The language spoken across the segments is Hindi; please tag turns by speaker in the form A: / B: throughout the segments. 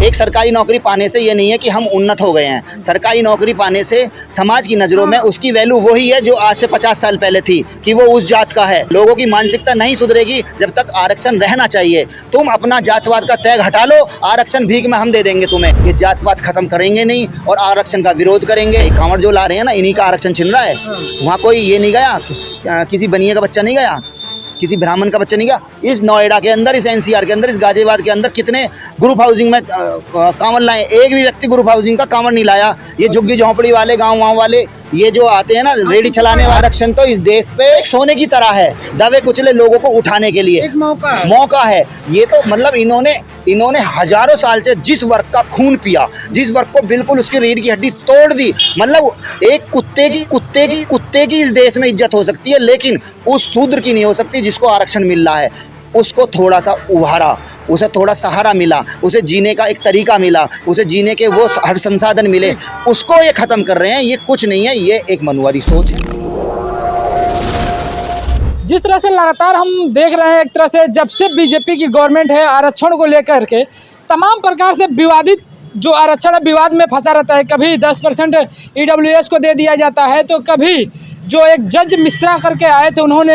A: एक सरकारी नौकरी पाने से ये नहीं है कि हम उन्नत हो गए हैं। सरकारी नौकरी पाने से समाज की नज़रों में उसकी वैल्यू वही है जो आज से 50 साल पहले थी, कि वो उस जात का है। लोगों की मानसिकता नहीं सुधरेगी जब तक आरक्षण रहना चाहिए। तुम अपना जातवाद का तैग हटा लो, आरक्षण भीख में हम दे देंगे तुम्हें। ये जातवाद खत्म करेंगे नहीं और आरक्षण का विरोध करेंगे। कांवड़ जो ला रहे हैं ना, इन्हीं का आरक्षण छिन रहा है। वहाँ कोई ये नहीं गया, किसी बनिए का बच्चा नहीं गया, किसी ब्राह्मण का बच्चा नहीं गया। इस नोएडा के अंदर, इस एनसीआर के अंदर, इस गाजियाबाद के अंदर कितने ग्रुप हाउसिंग में कांवड़ लाए, एक भी व्यक्ति ग्रुप हाउसिंग का कांवड़ नहीं लाया। ये झुग्गी झोंपड़ी वाले, गाँव वाले, ये जो आते हैं ना रेडी चलाने वाला, आरक्षण तो इस देश पे एक सोने की तरह है, दबे कुचले लोगों को उठाने के लिए एक मौका है। ये तो मतलब इन्होंने हजारों साल से जिस वर्ग का खून पिया, जिस वर्ग को बिल्कुल उसकी रीढ़ की हड्डी तोड़ दी, मतलब एक कुत्ते की इस देश में इज्जत हो सकती है, लेकिन उस शूद्र की नहीं हो सकती जिसको आरक्षण मिल रहा है। उसको थोड़ा सा उभारा, उसे थोड़ा सहारा मिला, उसे जीने का एक तरीका मिला, उसे जीने के वो हर संसाधन मिले, उसको ये ख़त्म कर रहे हैं। ये कुछ नहीं है, ये एक मनुवादी सोच है।
B: जिस तरह से लगातार हम देख रहे हैं, एक तरह से जब से बीजेपी की गवर्नमेंट है, आरक्षण को लेकर के तमाम प्रकार से विवादित जो आरक्षण विवाद में फंसा रहता है। कभी 10% EWS को दे दिया जाता है, तो कभी जो एक जज मिश्रा करके आए थे, उन्होंने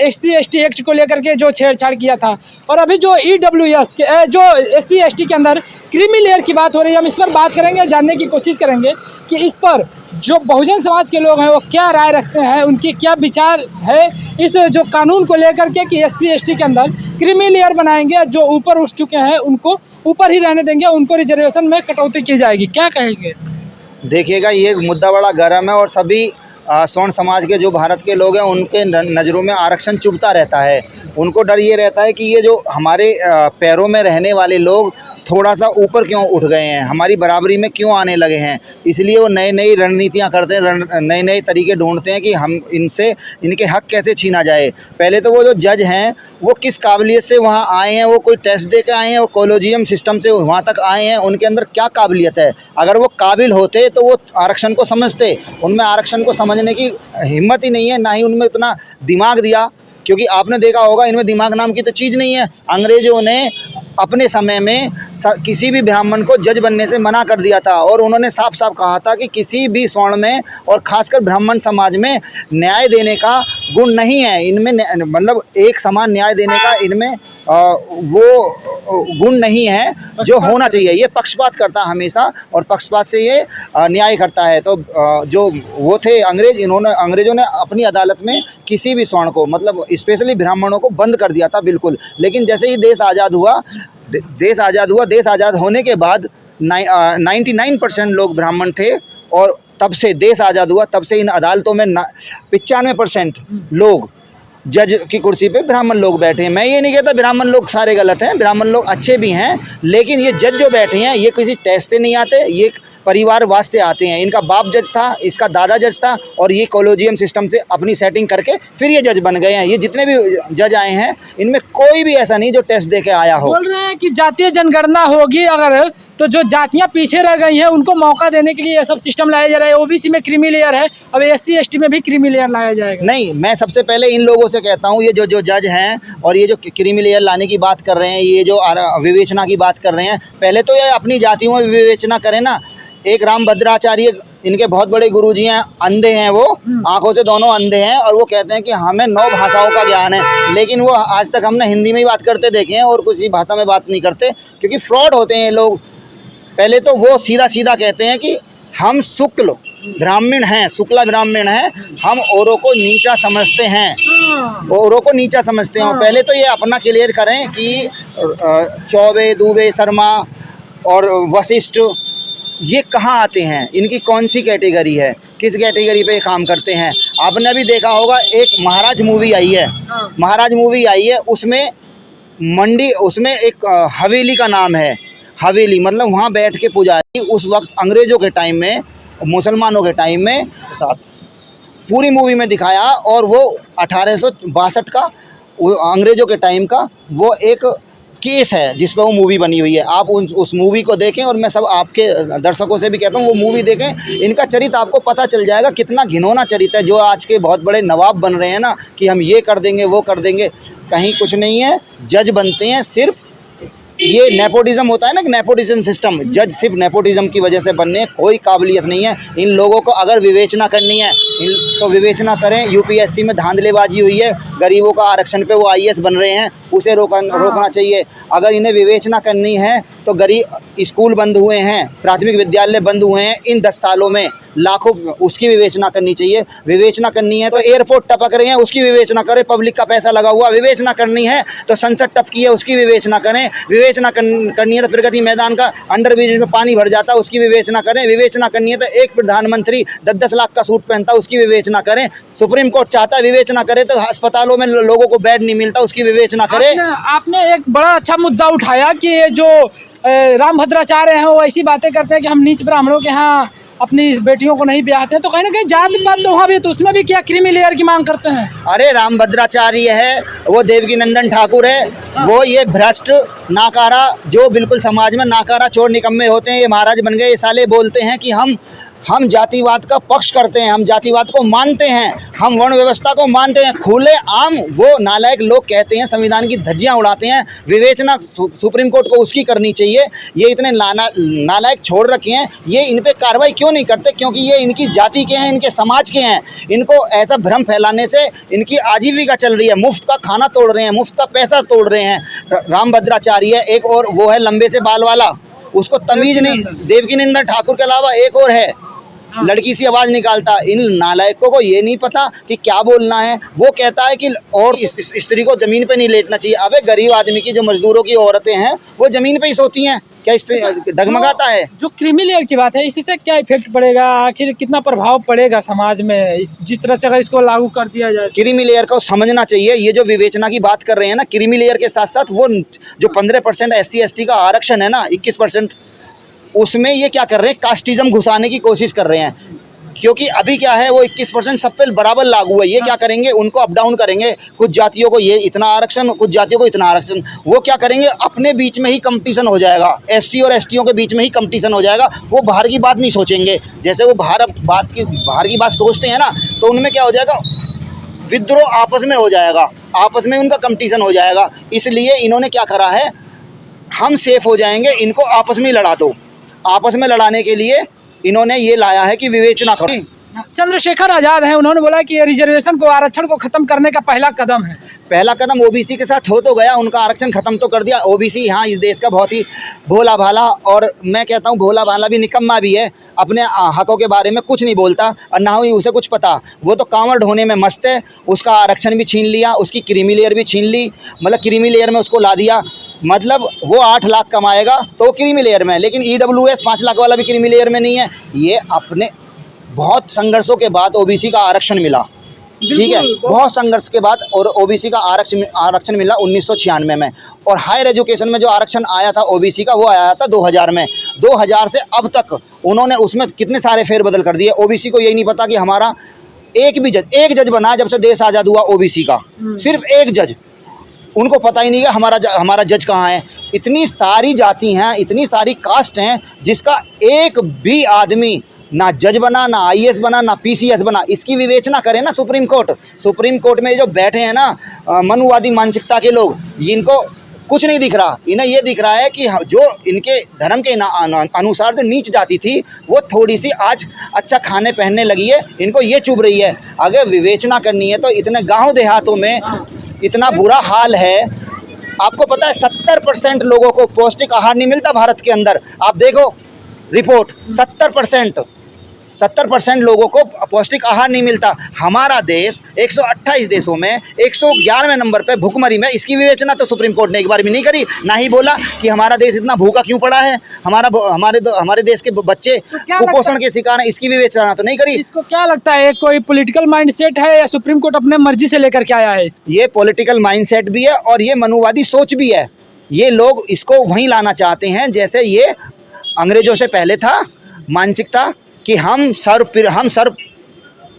B: SC ST एक्ट को लेकर के जो छेड़छाड़ किया था, और अभी जो EWS के जो SC ST के अंदर क्रीमी लेयर की बात हो रही है। हम इस पर बात करेंगे, जानने की कोशिश करेंगे कि इस पर जो बहुजन समाज के लोग हैं वो क्या राय रखते हैं, उनके क्या विचार है इस जो कानून को लेकर के कि SC ST के अंदर क्रीमी लेयर बनाएंगे, जो ऊपर उठ चुके हैं उनको ऊपर ही रहने देंगे, उनको रिजर्वेशन में कटौती की जाएगी। क्या कहेंगे?
A: देखिएगा, ये मुद्दा बड़ा गर्म है और सभी स्वर्ण समाज के जो भारत के लोग हैं उनके नज़रों में आरक्षण चुभता रहता है। उनको डर ये रहता है कि ये जो हमारे पैरों में रहने वाले लोग थोड़ा सा ऊपर क्यों उठ गए हैं, हमारी बराबरी में क्यों आने लगे हैं। इसलिए वो नई रणनीतियाँ करते हैं, नए तरीके ढूंढते हैं कि हम इनके हक कैसे छीना जाए। पहले तो वो जो जज हैं वो किस काबिलियत से वहाँ आए हैं, वो कोई टेस्ट दे के आए हैं, वो कॉलेजियम सिस्टम से वहाँ तक आए हैं, उनके अंदर क्या काबिलियत है। अगर वो काबिल होते तो वो आरक्षण को समझते। उनमें आरक्षण को समझने की हिम्मत ही नहीं है, ना ही उनमें इतना दिमाग दिया, क्योंकि आपने देखा होगा इनमें दिमाग नाम की तो चीज़ नहीं है। अंग्रेज़ों ने अपने समय में किसी भी ब्राह्मण को जज बनने से मना कर दिया था, और उन्होंने साफ साफ कहा था कि किसी भी स्वर्ण में और खासकर ब्राह्मण समाज में न्याय देने का गुण नहीं है इनमें, मतलब एक समान न्याय देने का इनमें वो गुण नहीं है जो होना चाहिए। ये पक्षपात करता हमेशा, और पक्षपात से ये न्याय करता है। तो जो वो थे अंग्रेज़ों ने अपनी अदालत में किसी भी स्वर्ण को, मतलब स्पेशली ब्राह्मणों को बंद कर दिया था बिल्कुल। लेकिन जैसे ही देश आज़ाद हुआ, देश आज़ाद होने के बाद 99% लोग ब्राह्मण थे, और तब से देश आज़ाद हुआ, तब से इन अदालतों में 95% लोग जज की कुर्सी पे ब्राह्मण लोग बैठे हैं। मैं ये नहीं कहता ब्राह्मण लोग सारे गलत हैं, ब्राह्मण लोग अच्छे भी हैं, लेकिन ये जज जो बैठे हैं ये किसी टेस्ट से नहीं आते, ये परिवारवाद से आते हैं। इनका बाप जज था, इसका दादा जज था, और ये कॉलेजियम सिस्टम से अपनी सेटिंग करके फिर ये जज बन गए हैं। ये जितने भी जज आए हैं इनमें कोई भी ऐसा नहीं जो टेस्ट दे के आया हो।
B: बोल रहे हैं कि जातीय जनगणना होगी अगर, तो जो जातियां पीछे रह गई हैं उनको मौका देने के लिए ये सब सिस्टम लाया जा रहा है। OBC में क्रीमी लेयर है, अब SC ST में भी क्रीमी लेयर लाया जाएगा। नहीं,
A: मैं सबसे पहले इन लोगों से कहता हूँ, ये जो जज हैं और ये जो क्रीमी लेयर लाने की बात कर रहे हैं, ये जो विवेचना की बात कर रहे हैं, पहले तो ये अपनी जातियों में विवेचना करें ना। एक रामभद्राचार्य, इनके बहुत बड़े गुरुजी हैं, अंधे हैं, वो आंखों से दोनों अंधे हैं, और वो कहते हैं कि हमें 9 भाषाओं का ज्ञान है, लेकिन वो आज तक हमने हिंदी में ही बात करते देखे हैं और किसी भाषा में बात नहीं करते, क्योंकि फ्रॉड होते हैं लोग। पहले तो वो सीधा कहते हैं कि हम शुक्ल ब्राह्मण हैं, शुक्ला ब्राह्मण हैं, हम औरों को नीचा समझते हैं, औरों को नीचा समझते हैं। पहले तो ये अपना क्लियर करें कि चौबे, दुबे, शर्मा और वशिष्ठ ये कहाँ आते हैं, इनकी कौन सी कैटेगरी है, किस कैटेगरी पे काम करते हैं। आपने अभी देखा होगा एक महाराज मूवी आई है, उसमें एक हवेली का नाम है। हवेली मतलब वहाँ बैठ के पुजारी, उस वक्त अंग्रेज़ों के टाइम में, मुसलमानों के टाइम में साथ पूरी मूवी में दिखाया, और वो 1862 का अंग्रेज़ों के टाइम का वो एक केस है जिस पर वो मूवी बनी हुई है। आप उस मूवी को देखें, और मैं सब आपके दर्शकों से भी कहता हूँ वो मूवी देखें। इनका चरित्र आपको पता चल जाएगा कितना घिनौना चरित्र है। जो आज के बहुत बड़े नवाब बन रहे हैं ना कि हम ये कर देंगे वो कर देंगे, कहीं कुछ नहीं है। जज बनते हैं सिर्फ ये नेपोटिज्म होता है ना, नेपोटिज्म सिस्टम, जज सिर्फ नेपोटिज्म की वजह से बनने कोई काबिलियत नहीं है। इन लोगों को अगर विवेचना करनी है तो विवेचना करें। यूपीएससी में धांधलेबाजी हुई है, गरीबों का आरक्षण पे वो आईएएस बन रहे हैं, उसे रोकना चाहिए। अगर इन्हें विवेचना करनी है तो गरीब स्कूल बंद हुए हैं, प्राथमिक विद्यालय बंद हुए हैं इन 10 सालों में लाखों, उसकी विवेचना करनी चाहिए। विवेचना करनी है तो एयरपोर्ट टपक रहे हैं, उसकी विवेचना करें। पब्लिक का पैसा लगा हुआ, विवेचना करनी है तो संसद टपकी है, उसकी विवेचना करें। विवेचना करनी है तो प्रगति मैदान का अंडरब्रिज में पानी भर जाता है, उसकी विवेचना करें। विवेचना करनी है तो एक प्रधानमंत्री 10-10 लाख का सूट पहनता है, उसकी विवेचना करें। सुप्रीम कोर्ट चाहता है विवेचना करे तो अस्पतालों में लोगों को बेड नहीं मिलता, उसकी विवेचना करें।
B: आपने एक बड़ा अच्छा मुद्दा उठाया कि ये जो रामभद्राचार्य हैं वो ऐसी बातें करते हैं कि हम नीच ब्राह्मणों के यहाँ अपनी बेटियों को नहीं ब्याहते हैं, तो कहीं ना कहीं जात पात तो वहाँ भी, तो उसमें भी क्या क्रीमी लेयर की मांग करते हैं?
A: अरे रामभद्राचार्य है, वो देवकीनंदन ठाकुर है, वो ये भ्रष्ट नाकारा जो बिल्कुल समाज में नाकारा चोर निकम्मे होते हैं, ये महाराज बन गए। ये साले बोलते हैं कि हम जातिवाद का पक्ष करते हैं, हम जातिवाद को मानते हैं, हम वर्ण व्यवस्था को मानते हैं। खुले आम वो नालायक लोग कहते हैं, संविधान की धज्जियां उड़ाते हैं। विवेचना सुप्रीम कोर्ट को उसकी करनी चाहिए। ये इतने नालायक छोड़ रखे हैं, ये इन पे कार्रवाई क्यों नहीं करते? क्योंकि ये इनकी जाति के हैं, इनके समाज के हैं। इनको ऐसा भ्रम फैलाने से इनकी आजीविका चल रही है, मुफ्त का खाना तोड़ रहे हैं, मुफ्त का पैसा तोड़ रहे हैं। रामभद्राचार्य एक और वो है लंबे से बाल वाला, उसको तमीज नहीं। देवकीनंदन ठाकुर के अलावा एक और है, लड़की सी आवाज़ निकालता। इन नालायकों को ये नहीं पता कि क्या बोलना है। वो कहता है कि और स्त्री को ज़मीन पे नहीं लेटना चाहिए। अबे गरीब आदमी की, जो मजदूरों की औरतें हैं वो ज़मीन पे ही सोती हैं, क्या स्त्री डगमगाता है?
B: जो क्रीमी लेयर की बात है, इसी से क्या इफेक्ट पड़ेगा, आखिर कितना प्रभाव पड़ेगा समाज में जिस तरह से अगर इसको लागू कर दिया जाए?
A: क्रीमी लेयर को समझना चाहिए। ये जो विवेचना की बात कर रहे हैं ना, क्रीमी लेयर के साथ साथ वो जो 15% SC ST का आरक्षण है ना, 21%, उसमें ये क्या कर रहे हैं, कास्टिज्म घुसाने की कोशिश कर रहे हैं। क्योंकि अभी क्या है, वो 21% सब पे बराबर लागू है। ये क्या करेंगे, उनको अप डाउन करेंगे। कुछ जातियों को ये इतना आरक्षण, कुछ जातियों को इतना आरक्षण। वो क्या करेंगे, अपने बीच में ही कंपटीशन हो जाएगा। SC और STों के बीच में ही कंपटीशन हो जाएगा। वो बाहर की बात नहीं सोचेंगे। जैसे वो बाहर की बात सोचते हैं ना, तो उनमें क्या हो जाएगा, विद्रोह आपस में हो जाएगा, आपस में उनका कंपटीशन हो जाएगा। इसलिए इन्होंने क्या करा है, हम सेफ हो जाएंगे, इनको आपस में लड़ा दो। आपस में लड़ाने के लिए इन्होंने ये लाया है कि विवेचना करें।
B: चंद्रशेखर आज़ाद हैं, उन्होंने बोला कि ये रिजर्वेशन को, आरक्षण को ख़त्म करने का पहला कदम है।
A: पहला कदम OBC के साथ हो तो गया, उनका आरक्षण ख़त्म तो कर दिया। OBC यहाँ इस देश का बहुत ही भोला भाला, और मैं कहता हूँ भोला भाला भी निकम्मा भी है। अपने हकों के बारे में कुछ नहीं बोलता और ना ही उसे कुछ पता। वो तो कांवड़ ढोने में मस्त है। उसका आरक्षण भी छीन लिया, उसकी क्रीमी लेयर भी छीन ली, मतलब क्रीमी लेयर में उसको ला दिया। मतलब वो 8 लाख कमाएगा तो वो क्रीमी लेयर में, लेकिन EWS 5 लाख वाला भी क्रीमी लेयर में नहीं है। ये अपने बहुत संघर्षों के बाद OBC का आरक्षण मिला, ठीक है, बहुत संघर्ष के बाद, और OBC का आरक्षण मिला 1996 में। और हायर एजुकेशन में जो आरक्षण आया था OBC का, वो आया था 2000 में। 2000 से अब तक उन्होंने उसमें कितने सारे फेरबदल कर दिए। OBC को यही नहीं पता कि हमारा एक जज बना जब से देश आज़ाद हुआ OBC का, सिर्फ एक जज। उनको पता ही नहीं है हमारा जज कहाँ है। इतनी सारी जाति हैं, इतनी सारी कास्ट हैं, जिसका एक भी आदमी ना जज बना, ना IAS बना, ना PCS बना। इसकी विवेचना करे ना सुप्रीम कोर्ट। सुप्रीम कोर्ट में जो बैठे हैं ना मनुवादी मानसिकता के लोग, इनको कुछ नहीं दिख रहा। इन्हें ये दिख रहा है कि जो इनके धर्म के अनुसार जो नीच जाति थी, वो थोड़ी सी आज अच्छा खाने पहनने लगी है, इनको ये चुभ रही है। अगर विवेचना करनी है तो इतने गाँव देहातों में इतना बुरा हाल है। आपको पता है 70% लोगों को पौष्टिक आहार नहीं मिलता भारत के अंदर। आप देखो रिपोर्ट, 70% लोगों को पौष्टिक आहार नहीं मिलता। हमारा देश 128 देशों में 111वें नंबर पे भूखमरी में। इसकी विवेचना तो सुप्रीम कोर्ट ने एक बार भी नहीं करी, ना ही बोला कि हमारा देश इतना भूखा क्यों पड़ा है, हमारे देश के बच्चे कुपोषण के शिकार हैं। इसकी विवेचना तो नहीं करी।
B: इसको क्या लगता है, कोई पॉलिटिकल माइंडसेट है या सुप्रीम कोर्ट अपने मर्जी से लेकर के आया है?
A: ये पॉलिटिकल माइंडसेट भी है और ये मनुवादी सोच भी है। ये लोग इसको वहीं लाना चाहते हैं जैसे ये अंग्रेजों से पहले था, मानसिकता कि हम सर्व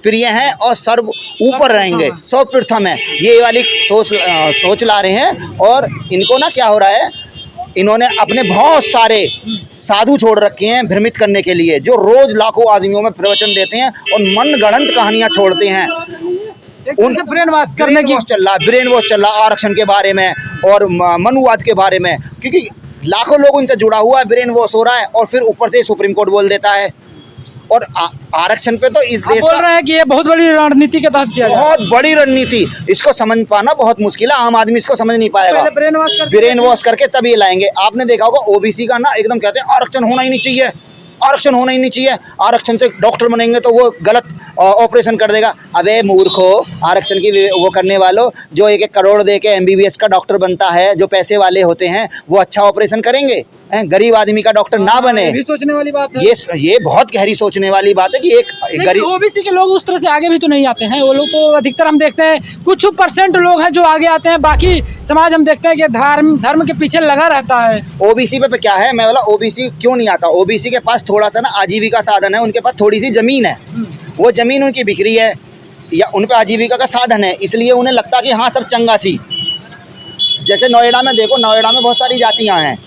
A: प्रिय हैं और सर्व ऊपर रहेंगे, सर्वप्रथम है। ये वाली सोच ला रहे हैं। और इनको ना क्या हो रहा है, इन्होंने अपने बहुत सारे साधु छोड़ रखे हैं भ्रमित करने के लिए, जो रोज लाखों आदमियों में प्रवचन देते हैं और मनगढ़ंत कहानियाँ छोड़ते हैं।
B: उनसे ब्रेन वॉश करने की
A: ब्रेन वॉश चल रहा आरक्षण के बारे में और मनुवाद के बारे में। क्योंकि लाखों लोग उनसे जुड़ा हुआ है, ब्रेन वॉश हो रहा है, और फिर ऊपर से सुप्रीम कोर्ट बोल देता है। और आरक्षण पे तो इस देश
B: बोल रहे हैं कि ये बहुत बड़ी रणनीति के तहत किया जाए।
A: बहुत बड़ी रणनीति, इसको समझ पाना बहुत मुश्किल है, आम आदमी इसको समझ नहीं पाएगा। ब्रेन वॉश करके तब ये लाएंगे। आपने देखा होगा ओबीसी का ना एकदम कहते हैं आरक्षण होना ही नहीं चाहिए, आरक्षण होना ही नहीं चाहिए, आरक्षण से डॉक्टर बनेंगे तो वो गलत ऑपरेशन कर देगा। अबे मूर्खो, आरक्षण की वो करने वालों, जो 1-1 करोड़ दे के एमबीबीएस का डॉक्टर बनता है, जो पैसे वाले होते हैं, वो अच्छा ऑपरेशन करेंगे? गरीब आदमी का डॉक्टर ना बने।
B: ये सोचने वाली बात है।
A: ये बहुत गहरी सोचने वाली बात है कि एक गरीब
B: ओबीसी के लोग उस तरह से आगे भी तो नहीं आते हैं। वो लोग तो अधिकतर हम देखते हैं कुछ % लोग हैं जो आगे आते हैं, बाकी समाज हम देखते हैं कि धर्म के पीछे लगा रहता है।
A: ओबीसी पे क्या है, मैं बोला ओबीसी क्यों नहीं आता? ओबीसी के पास थोड़ा सा ना आजीविका साधन है, उनके पास थोड़ी सी जमीन है, वो जमीन उनकी बिक रही है या उन पे आजीविका का साधन है, इसलिए उन्हें लगता है कि हाँ सब चंगा सी। जैसे नोएडा में देखो, नोएडा में बहुत सारी जातियाँ हैं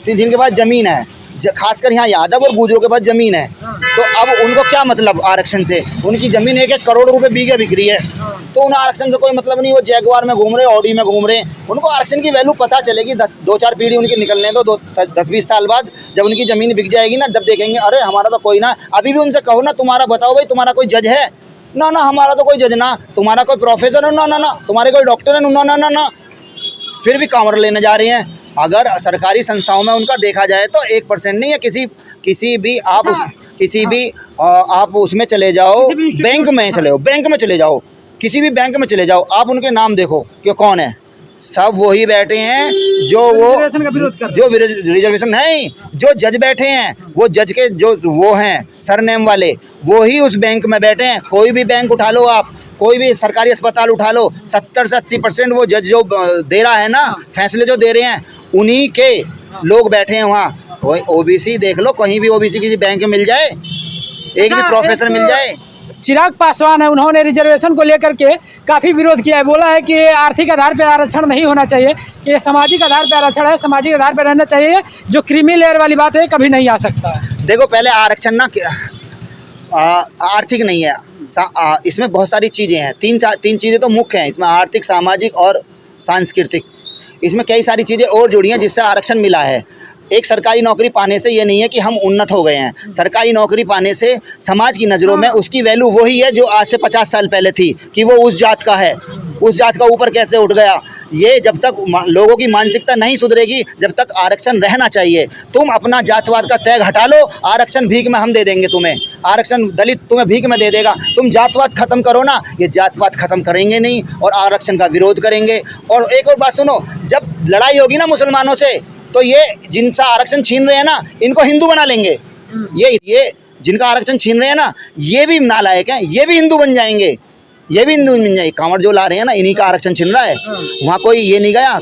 A: जिनके पास ज़मीन है, खासकर यहाँ यादव और गुजरों के पास ज़मीन है, तो अब उनको क्या मतलब आरक्षण से? उनकी ज़मीन 1-1 करोड़ रुपए बीघे बिक रही है, तो उन्हें आरक्षण से कोई मतलब नहीं। वो जैगवार में घूम रहे, ऑडी में घूम रहे, उनको आरक्षण की वैल्यू पता चलेगी 2-4 पीढ़ी उनकी निकलने दो, 10-20 साल बाद जब उनकी ज़मीन बिक जाएगी ना, जब देखेंगे अरे हमारा तो कोई ना। अभी भी उनसे कहो ना, तुम्हारा बताओ भाई, तुम्हारा कोई जज है? ना ना, हमारा तो कोई जज ना। तुम्हारा कोई प्रोफेसर है? ना ना ना। तुम्हारे कोई डॉक्टर है? ना ना ना। फिर भी कांवड़ लेने जा रहे हैं। अगर सरकारी संस्थाओं में उनका देखा जाए तो 1% नहीं है। किसी भी आप उसमें चले जाओ, बैंक में चले जाओ, किसी भी बैंक में चले जाओ, आप उनके नाम देखो कि कौन है। सब वही बैठे हैं जो रिजर्वेशन नहीं, जो जज बैठे हैं, वो जज के जो वो हैं सरनेम वाले, वो ही उस बैंक में बैठे हैं। कोई भी बैंक उठा लो आप, कोई भी सरकारी अस्पताल उठा लो, 70 से 80% वो जज जो दे रहा है ना, फैसले जो दे रहे हैं, उन्हीं के लोग बैठे हैं वहाँ। ओबीसी देख लो, कहीं भी ओबीसी किसी बैंक में मिल जाए, एक भी प्रोफेसर मिल जाए।
B: चिराग पासवान है, उन्होंने रिजर्वेशन को लेकर के काफ़ी विरोध किया है। बोला है कि आर्थिक आधार पर आरक्षण नहीं होना चाहिए, कि सामाजिक आधार पर आरक्षण है, सामाजिक आधार पर रहना चाहिए। जो क्रीमी लेयर वाली बात है, कभी नहीं आ सकता।
A: देखो, पहले आरक्षण ना आर्थिक नहीं है, इसमें बहुत सारी चीज़ें हैं। तीन चीज़ें तो मुख्य हैं इसमें, आर्थिक, सामाजिक और सांस्कृतिक। इसमें कई सारी चीज़ें और जुड़ी हैं जिससे आरक्षण मिला है। एक सरकारी नौकरी पाने से ये नहीं है कि हम उन्नत हो गए हैं। सरकारी नौकरी पाने से समाज की नज़रों में उसकी वैल्यू वही है जो आज से 50 साल पहले थी, कि वो उस जात का है, उस जात का ऊपर कैसे उठ गया। ये जब तक लोगों की मानसिकता नहीं सुधरेगी, जब तक आरक्षण रहना चाहिए। तुम अपना जातवाद का टैग हटा लो, आरक्षण भीख में हम दे देंगे तुम्हें, आरक्षण दलित तुम्हें भीख में दे देगा। तुम जातवाद खत्म करो ना, ये जातवाद खत्म करेंगे नहीं और आरक्षण का विरोध करेंगे। और एक और बात सुनो, जब लड़ाई होगी ना मुसलमानों से, तो ये जिनसे आरक्षण छीन रहे हैं ना, इनको हिंदू बना लेंगे। ये जिनका आरक्षण छीन रहे हैं ना, ये भी नालायक हैं, ये भी हिंदू बन जाएंगे, ये भी हिंदू बन जाएंगे। कांवड़ जो ला रहे हैं ना, इन्हीं का आरक्षण छीन रहा है। वहाँ कोई ये नहीं गया,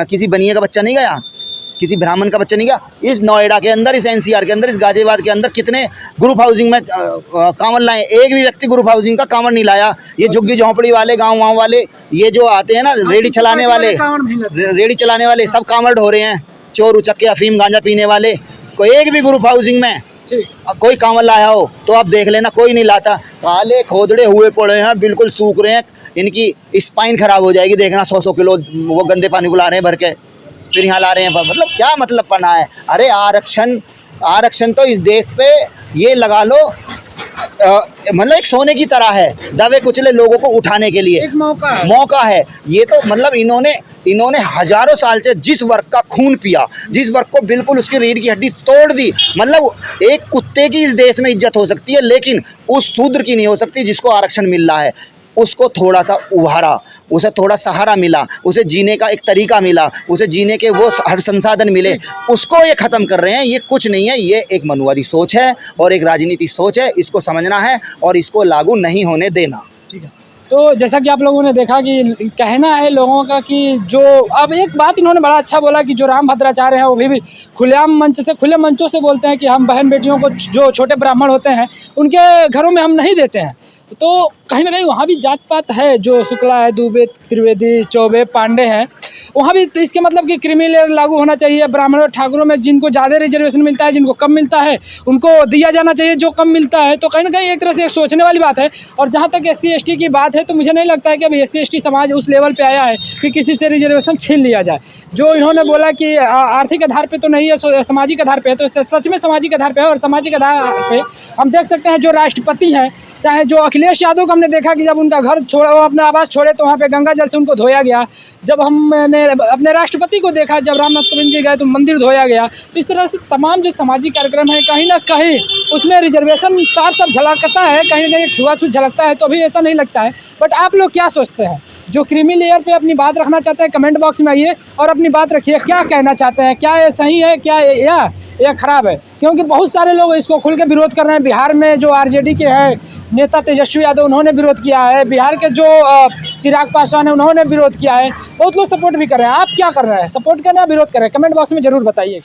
A: किसी बनिए का बच्चा नहीं गया, किसी ब्राह्मण का बच्चा नहीं गया। इस नोएडा के अंदर, इस एनसीआर के अंदर, इस गाजियाबाद के अंदर कितने ग्रुप हाउसिंग में कांवड़ लाए? एक भी व्यक्ति ग्रुप हाउसिंग का कांवड़ नहीं लाया। ये झुग्गी झोंपड़ी वाले, गाँव वाले, ये जो आते हैं ना रेडी चलाने वाले सब कांवड़ हो रहे हैं। चोर उचक्के, अफीम गांजा पीने वाले, कोई एक भी ग्रुप हाउसिंग में कोई कांवड़ लाया हो तो आप देख लेना, कोई नहीं लाता। काले खोदड़े हुए पड़े हैं, बिल्कुल सूख रहे हैं, इनकी स्पाइन खराब हो जाएगी। देखना 100 किलो वो गंदे पानी को ला रहे हैं भर के, फिर यहाँ ला रहे हैं। मतलब क्या मतलब पना है? अरे आरक्षण तो इस देश पे ये लगा लो, मतलब एक सोने की तरह है, दबे कुचले लोगों को उठाने के लिए एक मौका है। ये तो मतलब इन्होंने हजारों साल से जिस वर्ग का खून पिया, जिस वर्ग को बिल्कुल उसकी रीढ़ की हड्डी तोड़ दी, मतलब एक कुत्ते की इस देश में इज्जत हो सकती है, लेकिन उस शूद्र की नहीं हो सकती जिसको आरक्षण मिल रहा है। उसको थोड़ा सा उभारा, उसे थोड़ा सहारा मिला, उसे जीने का एक तरीका मिला, उसे जीने के वो हर संसाधन मिले, उसको ये ख़त्म कर रहे हैं। ये कुछ नहीं है, ये एक मनुवादी सोच है और एक राजनीति सोच है। इसको समझना है और इसको लागू नहीं होने देना।
B: ठीक है, तो जैसा कि आप लोगों ने देखा कि कहना है लोगों का कि जो अब एक बात इन्होंने बड़ा अच्छा बोला कि जो राम भद्राचार्य हैं वो भी खुलेआम मंच से, खुले मंचों से बोलते हैं कि हम बहन बेटियों को, जो छोटे ब्राह्मण होते हैं उनके घरों में हम नहीं देते हैं। तो कहीं ना कहीं वहाँ भी जात पात है, जो शुक्ला है, दुबे, त्रिवेदी, चौबे, पांडे हैं। वहाँ भी तो इसके मतलब कि क्रीमी लेयर लागू होना चाहिए। ब्राह्मणों ठाकुरों में जिनको ज़्यादा रिजर्वेशन मिलता है, जिनको कम मिलता है, उनको दिया जाना चाहिए जो कम मिलता है। तो कहीं ना कहीं एक तरह से सोचने वाली बात है। और जहाँ तक SC ST की बात है, तो मुझे नहीं लगता है कि अभी SC ST समाज उस लेवल पे आया है कि किसी से रिजर्वेशन छीन लिया जाए। जो इन्होंने बोला कि आर्थिक आधार पे तो नहीं है, सामाजिक आधार पे है, तो सच में सामाजिक आधार पे है। और सामाजिक आधार पे हम देख सकते हैं जो राष्ट्रपति हैं, चाहे जो अखिलेश यादव को हमने देखा कि जब उनका घर छोड़ा, वो अपना आवास छोड़े तो वहाँ पे गंगा जल से उनको धोया गया। जब हमने अपने राष्ट्रपति को देखा, जब रामनाथ कोविंद जी गए तो मंदिर धोया गया। तो इस तरह से तमाम जो सामाजिक कार्यक्रम है, कहीं ना कहीं उसमें रिजर्वेशन साफ साफ झलकता है, कहीं ना कहीं एक छुआछूत झलकता है। तो अभी ऐसा नहीं लगता है। बट आप लोग क्या सोचते हैं? जो क्रीमी लेयर पे अपनी बात रखना चाहते हैं, कमेंट बॉक्स में आइए और अपनी बात रखिए। क्या कहना चाहते हैं? क्या ये सही है, क्या यह खराब है? क्योंकि बहुत सारे लोग इसको खुल के विरोध कर रहे हैं। बिहार में जो RJD के हैं नेता तेजस्वी यादव, उन्होंने विरोध किया है। बिहार के जो चिराग पासवान है, उन्होंने विरोध किया है। बहुत लोग सपोर्ट भी कर रहे हैं। आप क्या कर रहे हैं? सपोर्ट कर रहे हैं, विरोध कर रहे हैं? कमेंट बॉक्स में ज़रूर बताइए।